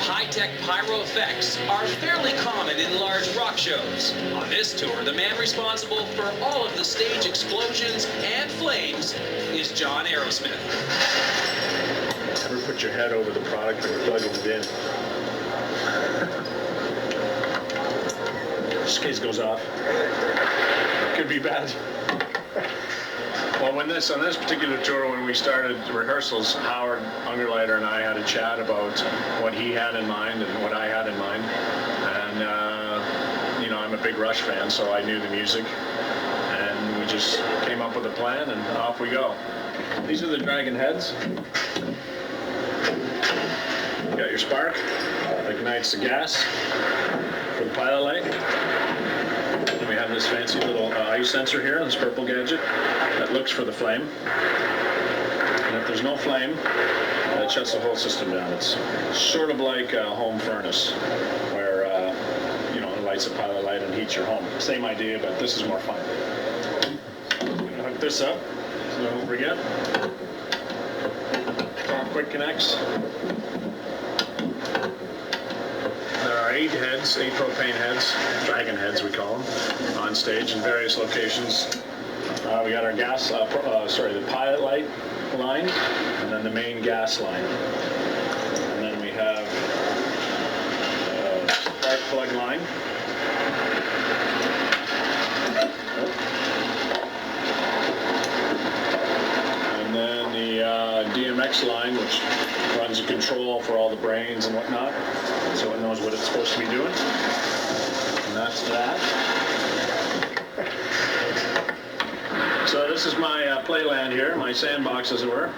high-tech pyro effects are fairly common in large rock shows. On this tour, the man responsible for all of the stage explosions and flames is John Arrowsmith. Never put your head over the product when you're plugging it in. This case goes off. Could be bad. Well, on this particular tour, when we started rehearsals, Howard Ungerleider and I had a chat about what he had in mind and what I had in mind. And, I'm a big Rush fan, so I knew the music. And we just came up with a plan, and off we go. These are the Dragon heads. You got your spark, ignites the gas for the pilot light. And we have this fancy little ice sensor here, this purple gadget, that looks for the flame. And if there's no flame, it shuts the whole system down. It's sort of like a home furnace, where it lights a pilot light and heats your home. Same idea, but this is more fun. I'm gonna hook this up, so don't forget. Quick connects. There are 8 heads, 8 propane heads, Dragon heads we call them, on stage in various locations. We got our gas, the pilot light line, and then the main gas line. And then we have spark plug line. And then the DMX line, which runs a control for all the brains and whatnot, so it knows what it's supposed to be doing. And that's that. So this is my playland here, my sandbox, as it were.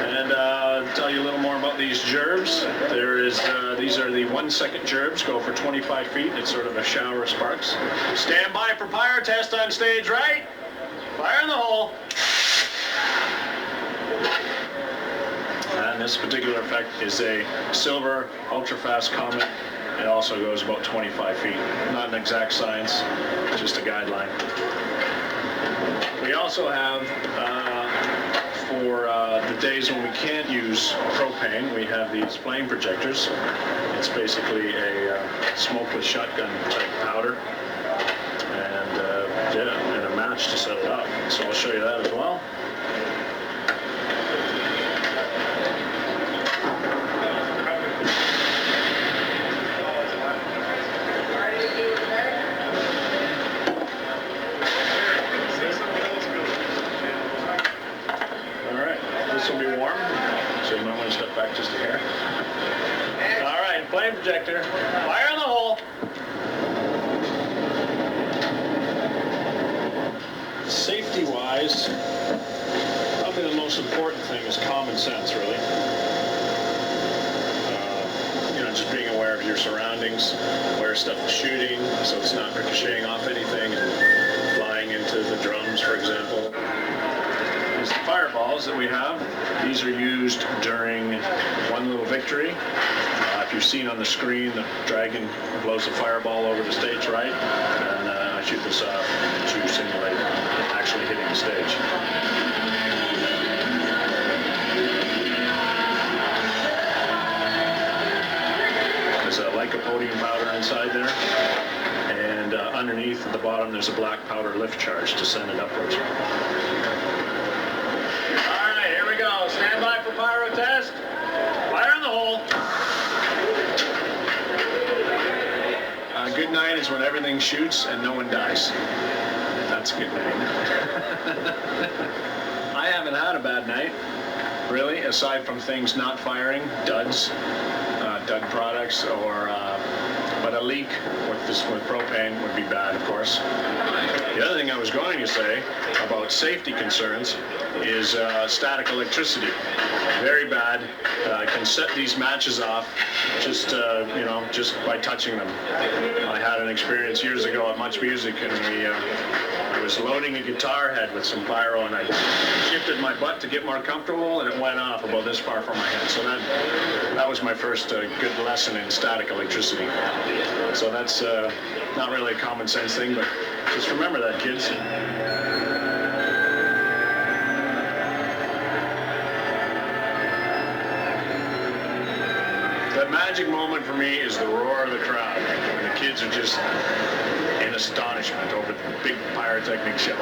And tell you a little more about these gerbs. These are the 1-second gerbs, go for 25 feet. It's sort of a shower of sparks. Stand by for pyro test on stage right. Fire in the hole. And this particular effect is a silver ultra-fast comet. It also goes about 25 feet. Not an exact science, just a guideline. We also have, for the days when we can't use propane, we have these flame projectors. It's basically a smokeless shotgun type powder. And and a match to set it up. So I'll show you that as well. Back just a hair. All right, flame projector. Fire in the hole. Safety-wise, probably the most important thing is common sense, really. Just being aware of your surroundings, where stuff is shooting, so it's not ricocheting off anything and flying into the drums, for example. These fireballs that we have, these are used during One Little Victory. If you've seen on the screen, the dragon blows a fireball over the stage right, and I shoot this off to simulate actually hitting the stage. There's a lycopodium powder inside there, and underneath at the bottom there's a black powder lift charge to send it upwards. Stand by for pyro test. Fire in the hole. Good night is when everything shoots and no one dies. That's a good night. I haven't had a bad night, really, aside from things not firing, duds, dud products, or but a leak with propane would be bad, of course. The other thing I was going to say about safety concerns is static electricity. Very bad. Can set these matches off just by touching them. I had an experience years ago at Much Music, and I was loading a guitar head with some pyro, and I shifted my butt to get more comfortable, and it went off about this far from my head. So that was my first good lesson in static electricity. So that's not really a common sense thing, but just remember that, kids. Is that The magic moment for me is the roar of the crowd, when the kids are just in astonishment over the big pyrotechnic show.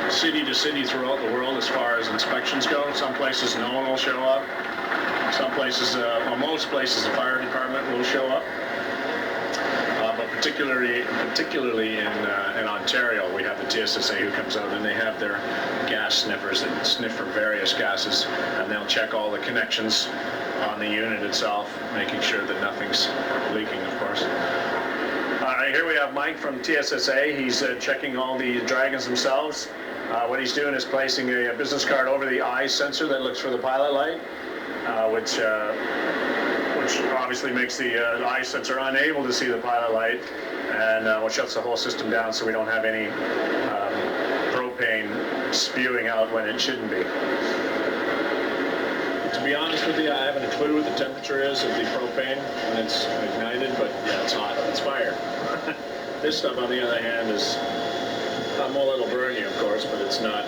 City to city throughout the world as far as inspections go. Some places no one will show up. Some places, well, most places the fire department will show up. But particularly in Ontario, we have the TSSA who comes out and they have their gas sniffers that sniff for various gases, and they'll check all the connections on the unit itself, making sure that nothing's leaking, of course. All right, here we have Mike from TSSA. He's checking all the dragons themselves. What he's doing is placing a business card over the eye sensor that looks for the pilot light, which obviously makes the eye sensor unable to see the pilot light, and which shuts the whole system down so we don't have any propane spewing out when it shouldn't be. To be honest with you, I haven't a clue what the temperature is of the propane when it's ignited, but yeah, it's hot. It's fire. This stuff, on the other hand, is a little burn you, of course, but it's not